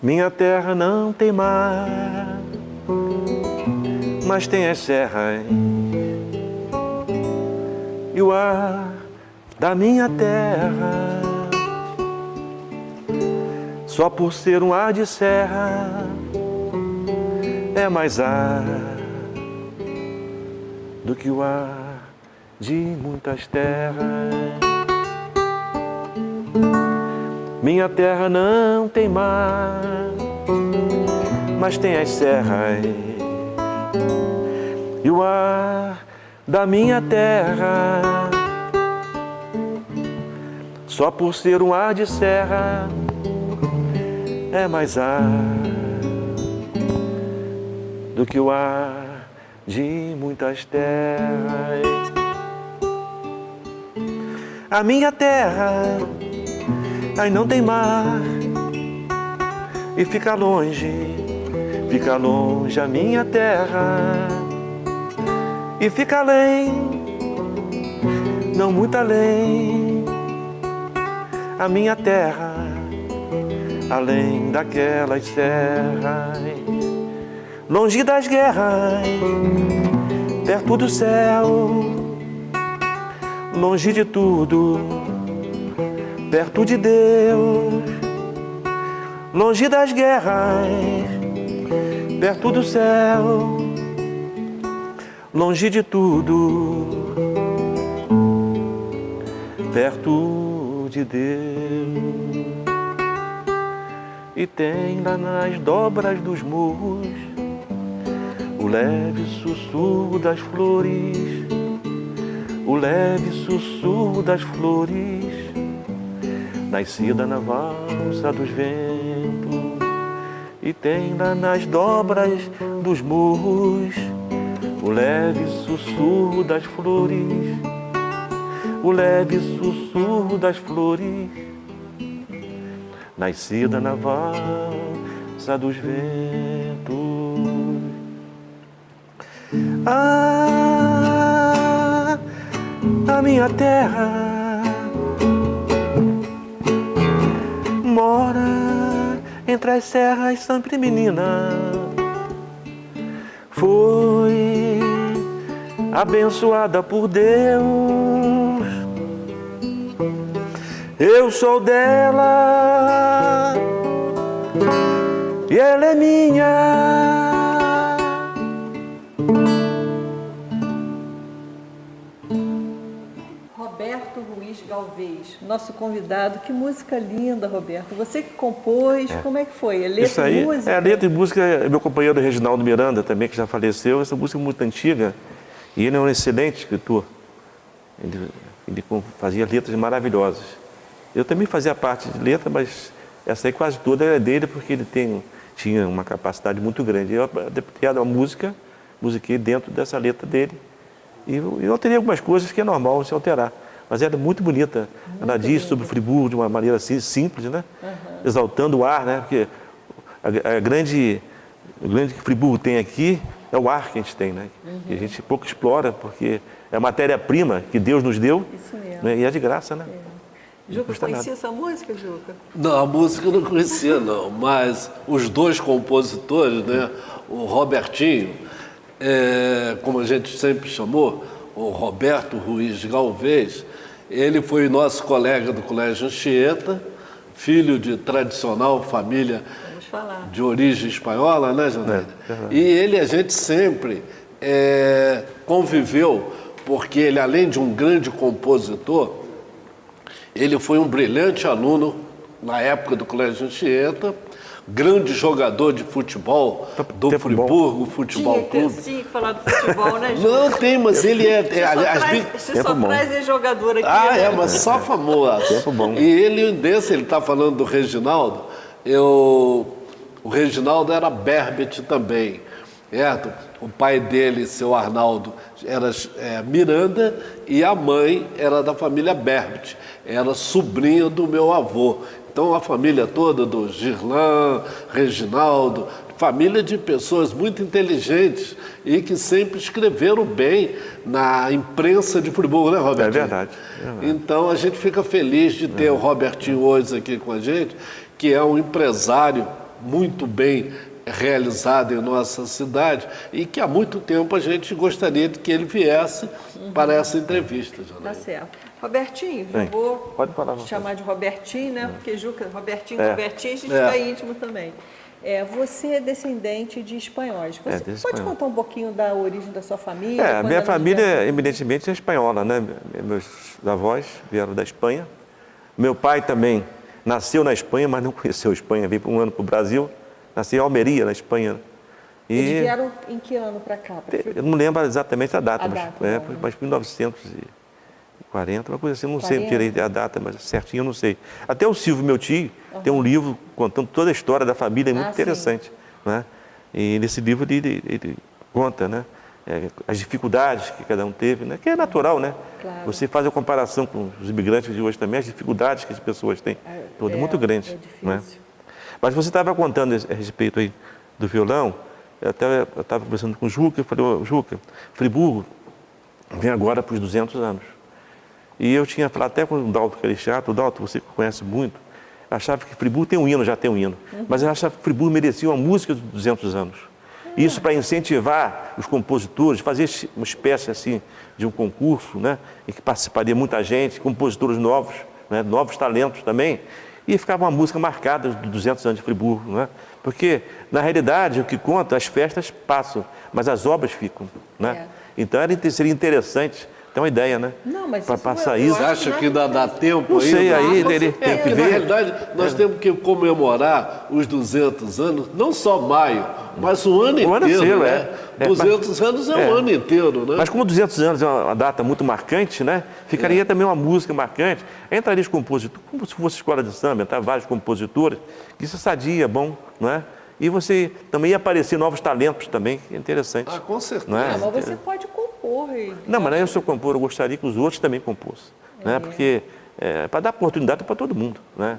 Minha terra não tem mar, mas tem as serras e o ar da minha terra. Só por ser um ar de serra é mais ar do que o ar de muitas terras. Minha terra não tem mar, mas tem as serras e o ar da minha terra. Só por ser um ar de serra é mais ar do que o ar de muitas terras. A minha terra aí não tem mar e fica longe a minha terra. E fica além, não muito além, a minha terra, além daquelas serras. Longe das guerras, perto do céu, longe de tudo, perto de Deus. Longe das guerras, perto do céu, longe de tudo, perto de Deus. E tem lá nas dobras dos morros o leve sussurro das flores, o leve sussurro das flores, nascida na valsa dos ventos. E tem lá nas dobras dos morros o leve sussurro das flores, o leve sussurro das flores, nascida na valsa dos ventos. Ah, a minha terra mora entre as serras sempre menina. Foi abençoada por Deus. Eu sou dela e ela é minha. Roberto Ruiz Galvez, nosso convidado. Que música linda, Roberto. Você que compôs, como é que foi? É letra Isso aí, e música? letra e música é meu companheiro Reginaldo Miranda também, que já faleceu. Essa música é muito antiga e ele é um excelente escritor. Ele fazia letras maravilhosas. Eu também fazia parte de letra, mas essa aí quase toda é dele, porque ele tinha uma capacidade muito grande. Eu adaptei a música, musiquei dentro dessa letra dele. E eu alterei algumas coisas que é normal se alterar. Mas ela é muito bonita. Ela diz sobre Friburgo de uma maneira assim, simples, né? Exaltando o ar, né? Porque o grande que Friburgo tem aqui é o ar que a gente tem, né? E a gente pouco explora, porque é a matéria-prima que Deus nos deu. Isso mesmo. Né? E é de graça, né? Juca, conhecia essa música, Juca? Não, a música eu não conhecia, não. Mas os dois compositores, né? O Robertinho, como a gente sempre chamou, o Roberto Ruiz Galvez, ele foi nosso colega do Colégio Anchieta, filho de tradicional família de origem espanhola, né, Janaína? E a gente sempre conviveu, porque ele, além de um grande compositor, ele foi um brilhante aluno na época do Colégio Anchieta, grande jogador de futebol do Friburgo Futebol Clube. Tinha que falar do futebol, né, Juca? Não tem, mas ele é... Você só traz esse jogador aqui. Mas só famoso. Tempo bom. E ele está falando do Reginaldo, o Reginaldo era Berbet também, certo? O pai dele, seu Arnaldo, era Miranda, e a mãe era da família Berbet, era sobrinha do meu avô. Então a família toda do Girlan, Reginaldo, família de pessoas muito inteligentes e que sempre escreveram bem na imprensa de Friburgo, né, Robertinho? É verdade. Então, a gente fica feliz de ter o Robertinho hoje aqui com a gente, que é um empresário muito bem realizado em nossa cidade e que há muito tempo a gente gostaria de que ele viesse para essa entrevista, Tá Janaína. certo. Robertinho, eu Bem, vou pode falar, te chamar de Robertinho, né? Porque Juca, Robertinho, É. Robertinho, a gente É. fica íntimo também. Você é descendente de espanhóis. Você de pode espanhol. contar um pouquinho da origem da sua família? A Quando minha ela família, evidentemente, é espanhola, né? Meus avós vieram da Espanha. Meu pai também nasceu na Espanha, mas não conheceu a Espanha, veio por um ano para o Brasil. Nasceu em Almeria, na Espanha. Eles vieram em que ano para cá? Eu não lembro exatamente a data, A mas, data, não, né? mas 1940, uma coisa assim, não sei 40? direito a data, mas certinho eu não sei. Até o Silvio, meu tio, tem um livro contando toda a história da família, é muito interessante. Né? E nesse livro ele conta, né? As dificuldades que cada um teve, né? Que é natural, né? Claro. Você faz a comparação com os imigrantes de hoje também, as dificuldades que as pessoas têm, é muito grande. É difícil. Né? Mas você estava contando a respeito aí do violão, eu estava conversando com o Juca, eu falei, ô, Juca, Friburgo vem agora para os 200 anos. E eu tinha falado até com o Dalto Carichato, o Dalto, você que conhece muito, achava que Friburgo tem um hino, já tem um hino, mas eu achava que Friburgo merecia uma música dos 200 anos. Isso para incentivar os compositores, fazer uma espécie assim de um concurso, né, em que participaria muita gente, compositores novos, né, novos talentos também, e ficava uma música marcada dos 200 anos de Friburgo, né? Porque, na realidade, o que conta, as festas passam, mas as obras ficam, né? Então, seria interessante ter uma ideia, né? Não, mas para isso passar eu isso. Você acha que ainda dá tempo Não aí? sei, aí com ele certeza. tem que Porque, na ver. realidade, nós temos que comemorar os 200 anos, não só maio, mas o ano O ano inteiro, inteiro, né? 200 anos é o ano inteiro, né? Mas como 200 anos é uma data muito marcante, né? Ficaria também uma música marcante. Entraria os compositores, como se fosse escola de samba, entrar vários compositores, que isso é sadia, bom, não é? E você também ia aparecer novos talentos também, que é interessante. Ah, com certeza. Não é? Mas você pode compor. Não, mas não é eu sou compor, eu gostaria que os outros também compôssem, né? Porque para dar oportunidade para todo mundo, né?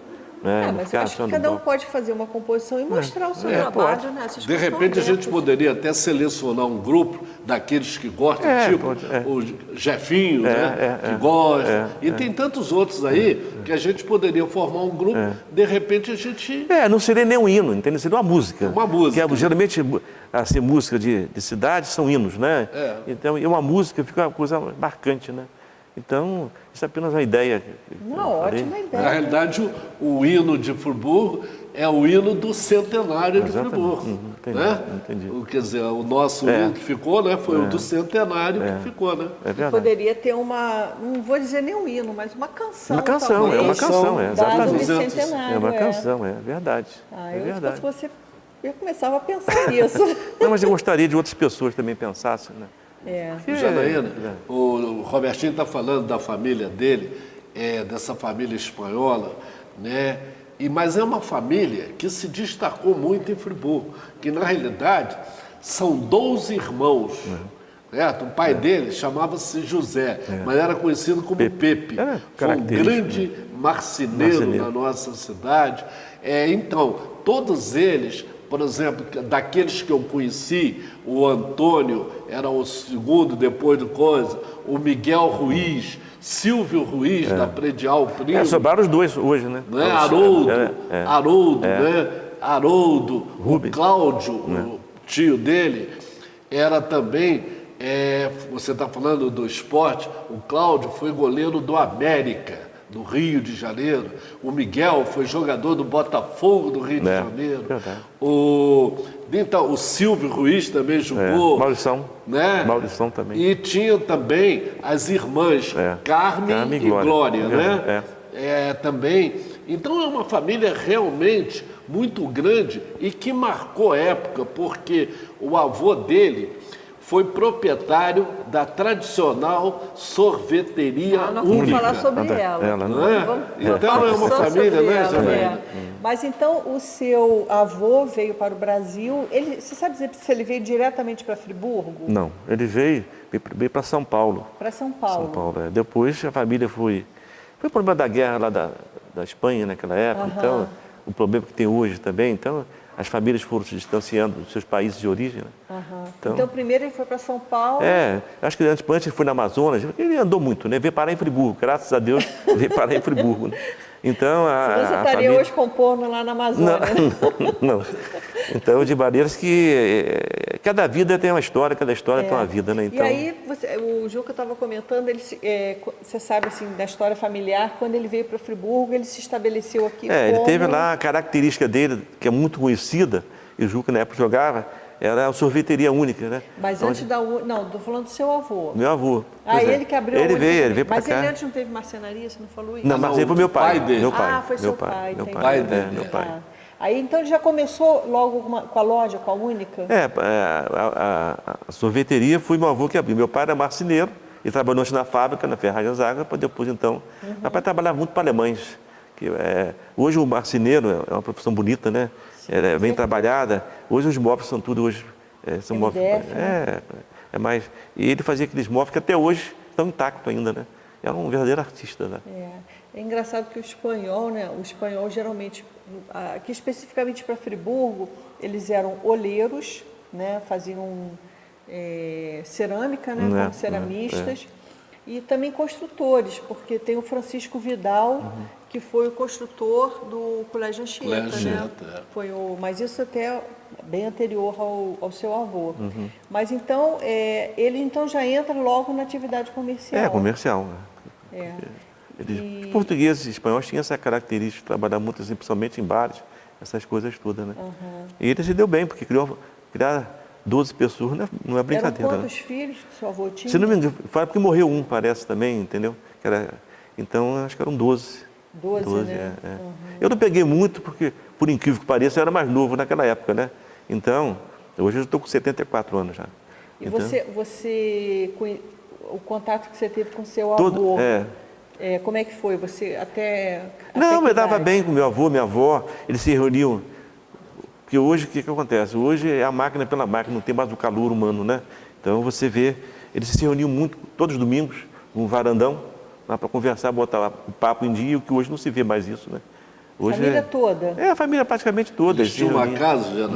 Mas eu acho que cada um pode fazer uma composição e mostrar o seu trabalho, pode. né? Essas De coisas repente a estão gente dentro. poderia até selecionar um grupo daqueles que gostam, tipo o Jefinho, né? Que gosta. E tem tantos outros aí que a gente poderia formar um grupo, de repente a gente. Não seria nem um hino, entendeu? Seria uma música. Uma música. Que geralmente, assim, música de cidade são hinos, né? Então, e uma música fica uma coisa marcante, né? Então, isso é apenas uma ideia. Não, ótima Na ideia. realidade, o hino de Friburgo é o hino do centenário de Exatamente. Friburgo. Entendi, Né? entendi. Quer dizer, o nosso hino que ficou, né? Foi o do centenário que ficou, né? É verdade. Poderia ter não vou dizer nem um hino, mas uma canção. Uma canção, talvez, é uma canção, dado exatamente. o bicentenário. É uma canção, é verdade. É Eu, se verdade. fosse você, eu começava a pensar nisso. Não, mas eu gostaria de outras pessoas também pensassem, né? Janaína, o Robertinho está falando da família dele, dessa família espanhola, né? Mas é uma família que se destacou muito em Friburgo, que na realidade são 12 irmãos. Certo? O pai dele chamava-se José, mas era conhecido como Pepe. Era Foi um característico, grande marceneiro na nossa cidade. Então, todos eles, por exemplo, daqueles que eu conheci, o Antônio era o segundo depois do coisa, o Miguel Ruiz, Silvio Ruiz, da Predial Primo. Sobraram os dois hoje, né? Haroldo, né? Haroldo, Rubens. o Cláudio, o tio dele, era também, você está falando do esporte, o Cláudio foi goleiro do América, do Rio de Janeiro. O Miguel foi jogador do Botafogo do Rio de Janeiro. Verdade. Então, o Silvio Ruiz também jogou. Maurição. Né? Maurição também. E tinha também as irmãs Carmen e Glória, né? Também. Então é uma família realmente muito grande e que marcou época, porque o avô dele foi proprietário da tradicional sorveteria Nós vamos única. falar sobre ela. Não é? Vamos Então falar é uma só família, sobre né, ela, Janaína? Mas então o seu avô veio para o Brasil. Você sabe dizer se ele veio diretamente para Friburgo? Não, ele veio para São Paulo. Para São Paulo. São Paulo, Depois a família foi o problema da guerra lá da Espanha naquela época, então, o problema que tem hoje também. Então, as famílias foram se distanciando dos seus países de origem. Né? Então, primeiro ele foi para São Paulo. Acho que antes ele foi na Amazonas, ele andou muito, né? Veio parar em Friburgo, graças a Deus, veio parar em Friburgo. Né? Então, Você estaria hoje compondo lá na Amazônia. Não. Então, de maneiras que cada vida tem uma história, cada história tem uma vida, né? Então, e aí, o Juca estava comentando, você sabe, assim, da história familiar, quando ele veio para Friburgo, ele se estabeleceu aqui como... ele teve lá a característica dele, que é muito conhecida, e o Juca na época jogava, era a sorveteria única, né? Mas antes não, estou falando do seu avô. Meu avô. Ele que abriu a única. Ele veio para cá. Mas ele antes não teve marcenaria, você não falou isso? Não, marcenaria foi meu pai. Pai dele. Meu pai. Foi seu pai. Meu entendi. pai. Meu pai. Aí, então, ele já começou logo com a loja, com a única? A sorveteria foi meu avô que abriu. Meu pai era marceneiro, ele trabalhou antes na fábrica, na Ferragens Água, para depois, então... Meu pai trabalhava muito para alemães. Hoje o marceneiro é uma profissão bonita, né? É bem trabalhada. Hoje os móveis são tudo são móveis. Mais. E ele fazia aqueles móveis que até hoje estão intactos ainda, né? Era um verdadeiro artista, né? É engraçado que o espanhol, né? O espanhol geralmente, aqui especificamente para Friburgo, eles eram olheiros, né? Faziam cerâmica, né? Como ceramistas. E também construtores, porque tem o Francisco Vidal, que foi o construtor do Colégio Anchieta, né? Mas isso até bem anterior ao seu avô. Mas então, ele então já entra logo na atividade comercial. Comercial. Os portugueses e espanhóis tinham essa característica de trabalhar muito, assim, principalmente em bares, essas coisas todas, né? E ele se deu bem, porque criar 12 pessoas não é brincadeira. Eram quantos filhos que seu avô tinha? Se não me engano, foi porque morreu um, parece também, entendeu? Então, acho que eram 12. 12, né? Eu não peguei muito, porque, por incrível que pareça, eu era mais novo naquela época, né? Então, hoje eu estou com 74 anos já. E você o contato que você teve com seu avô, como é que foi? Você até eu dava bem com meu avô, minha avó, eles se reuniam. Porque hoje, o que acontece? Hoje é a máquina pela máquina, não tem mais o calor humano, né? Então, você vê, eles se reuniam muito, todos os domingos, num varandão, lá para conversar, botar lá o papo em dia, o que hoje não se vê mais isso, né? Hoje família toda? A família praticamente toda. Eles tinham uma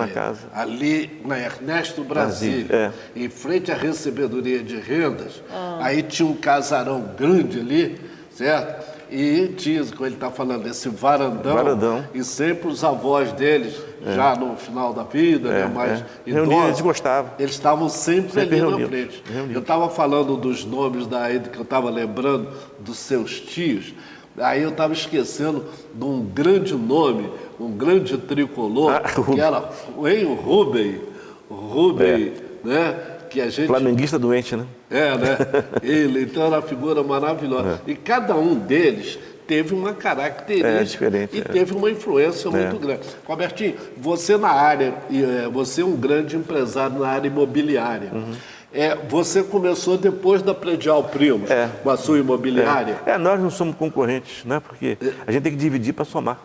casa, ali na Ernesto Brasília, em frente à recebedoria de rendas. Aí tinha um casarão grande ali, certo? E tinha, como ele está falando, esse varandão. E sempre os avós deles, já no final da vida, né, mais idosos, eles gostavam. Eles estavam sempre ali na frente. Eu estava falando dos nomes que eu estava lembrando dos seus tios. Aí eu estava esquecendo de um grande nome, um grande tricolor, que era o Rubem, né? Que a gente... Flamenguista doente, né? né? Ele, então, era uma figura maravilhosa. E cada um deles teve uma característica diferente, e teve uma influência muito grande. Robertinho, você na área, você é um grande empresário na área imobiliária. Você começou depois da Predial Primos, com a sua imobiliária? Nós não somos concorrentes, né? Porque a gente tem que dividir para somar.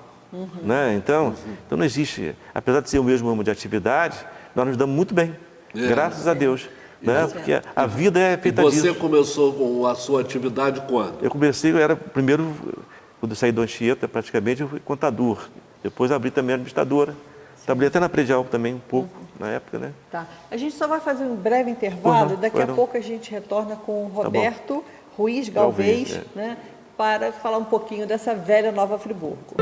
Né? Então não existe, apesar de ser o mesmo ramo de atividade, nós nos damos muito bem, graças a Deus. Né? Porque a vida é feita disso. E você começou com a sua atividade quando? Eu comecei, primeiro, quando eu saí do Anchieta, praticamente, eu fui contador. Depois abri também a administradora. Trabalhei até na Predial também, um pouco, na época, né? Tá. A gente só vai fazer um breve intervalo, daqui a pouco a gente retorna com o Roberto Ruiz Galvez, né? Para falar um pouquinho dessa velha Nova Friburgo.